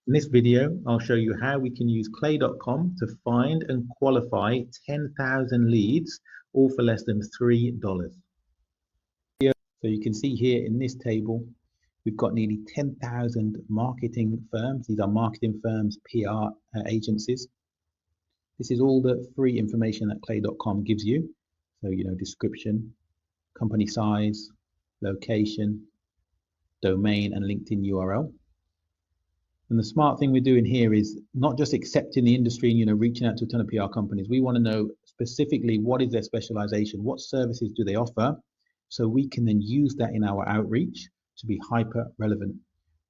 In this video, I'll show you how we can use Clay.com to find and qualify 10,000 leads, all for less than $3. So you can see here in this table, we've got nearly 10,000 marketing firms. These are marketing firms, PR agencies. This is all the free information that Clay.com gives you. So, description, company size, location, domain, and LinkedIn URL. And the smart thing we're doing here is not just accepting the industry and reaching out to a ton of PR companies. We want to know specifically what is their specialization, what services do they offer, so we can then use that in our outreach to be hyper relevant.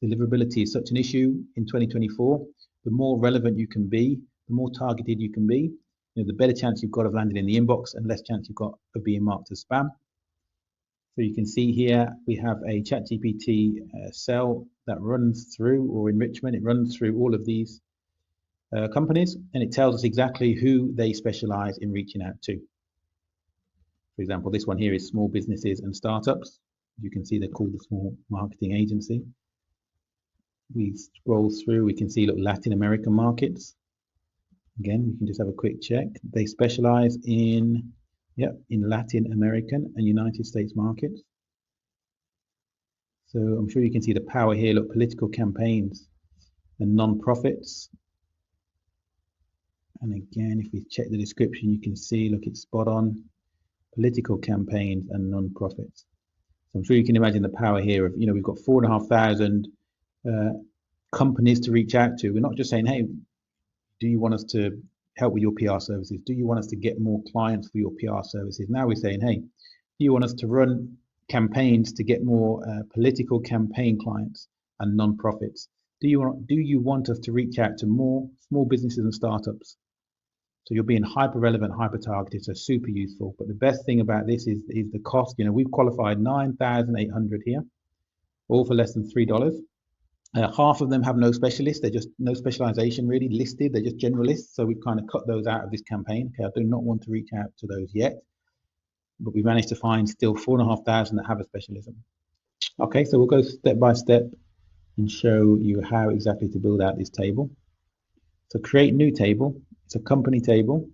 Deliverability is such an issue in 2024. The more relevant you can be, the more targeted you can be, the better chance you've got of landing in the inbox and less chance you've got of being marked as spam. So you can see here we have a ChatGPT cell that runs through, or enrichment, it runs through all of these companies, and it tells us exactly who they specialize in reaching out to. For example, this one here is small businesses and startups. You can see they're called the small marketing agency. We scroll through, we can see, look, Latin American markets. Again, we can just have a quick check. They specialize in Latin American and United States markets. So I'm sure you can see the power here. Look, political campaigns and non-profits. And again, if we check the description, you can see, look, it's spot on. Political campaigns and non-profits. So I'm sure you can imagine the power here of, we've got 4,500 companies to reach out to. We're not just saying, hey, do you want us to help with your PR services? Do you want us to get more clients for your PR services? Now we're saying, hey, do you want us to run campaigns to get more political campaign clients and non-profits? Do you want us to reach out to more small businesses and startups? So you're being hyper relevant, hyper targeted, so super useful. But the best thing about this is the cost. We've qualified 9,800 here, all for less than $3. Half of them have no specialists. They're just no specialization really listed. They're just generalists. So we've kind of cut those out of this campaign. Okay, I do not want to reach out to those yet. But we managed to find still 4,500 that have a specialism. Okay, so we'll go step by step and show you how exactly to build out this table. So create new table. It's a company table.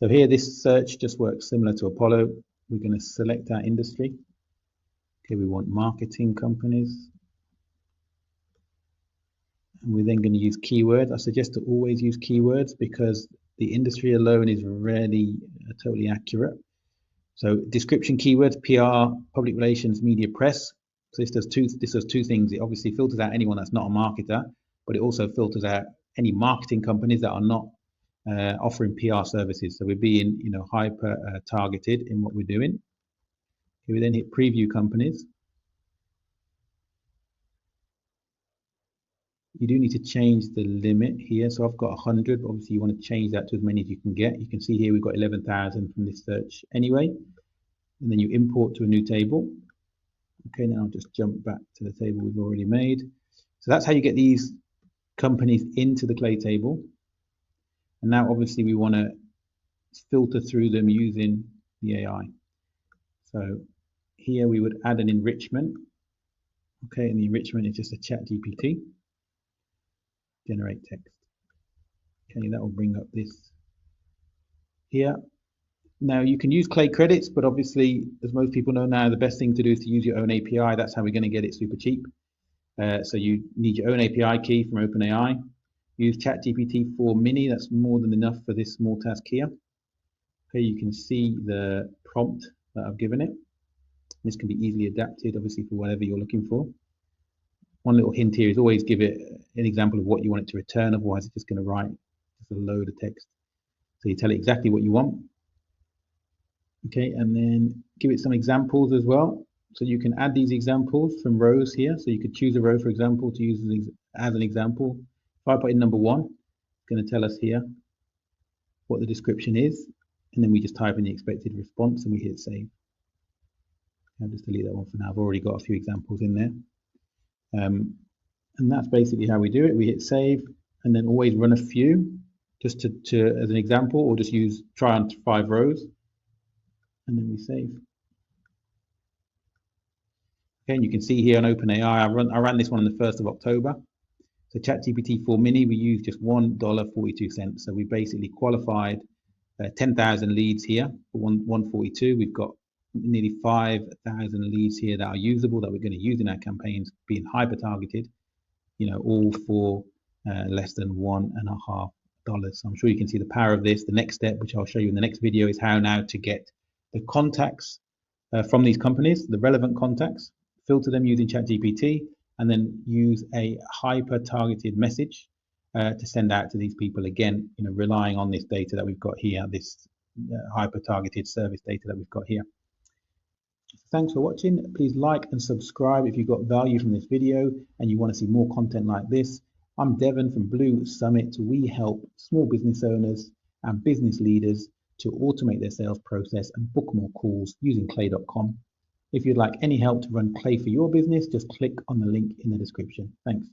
So here this search just works similar to Apollo. We're going to select our industry. Okay, we want marketing companies. And we're then going to use keywords. I suggest to always use keywords because the industry alone is rarely totally accurate. So description keywords, PR, public relations, media, press. So this does two things. It obviously filters out anyone that's not a marketer, but it also filters out any marketing companies that are not offering PR services. So we're being hyper targeted in what we're doing. Okay, we then hit preview companies. You do need to change the limit here. So I've got 100, but obviously you want to change that to as many as you can get. You can see here we've got 11,000 from this search anyway. And then you import to a new table. Okay, then I'll just jump back to the table we've already made. So that's how you get these companies into the Clay table. And now obviously we want to filter through them using the AI. So here we would add an enrichment. Okay, and the enrichment is just a ChatGPT. Generate text. Okay, that will bring up this here. Now you can use Clay credits, but obviously, as most people know now, the best thing to do is to use your own API. That's how we're going to get it super cheap. So you need your own API key from OpenAI. Use ChatGPT 4 Mini. That's more than enough for this small task here. Okay, you can see the prompt that I've given it. This can be easily adapted, obviously, for whatever you're looking for. One little hint here is always give it an example of what you want it to return, otherwise it's just going to write just a load of text. So you tell it exactly what you want. Okay, and then give it some examples as well. So you can add these examples from rows here. So you could choose a row, for example, to use as an example. If I put in number 1, it's going to tell us here what the description is. And then we just type in the expected response and we hit save. I'll just delete that one for now. I've already got a few examples in there. And that's basically how we do it. We hit save and then always run a few just to as an example, or just try on 5 rows and then we save. Okay, and you can see here on OpenAI, I ran this one on the 1st of October. So ChatGPT 4 Mini, we use just $1.42. So we basically qualified 10,000 leads here for 142. We've got nearly 5,000 leads here that are usable, that we're going to use in our campaigns, being hyper targeted, all for less than $1.50. So I'm sure you can see the power of this. The next step, which I'll show you in the next video, is how now to get the contacts from these companies, the relevant contacts, filter them using ChatGPT, and then use a hyper targeted message to send out to these people, again, relying on this data that we've got here, this hyper targeted service data that we've got here. Thanks for watching. Please like and subscribe if you got value from this video and you want to see more content like this. I'm Devon from Blue Summit. We help small business owners and business leaders to automate their sales process and book more calls using clay.com. If you'd like any help to run Clay for your business, just click on the link in the description. Thanks.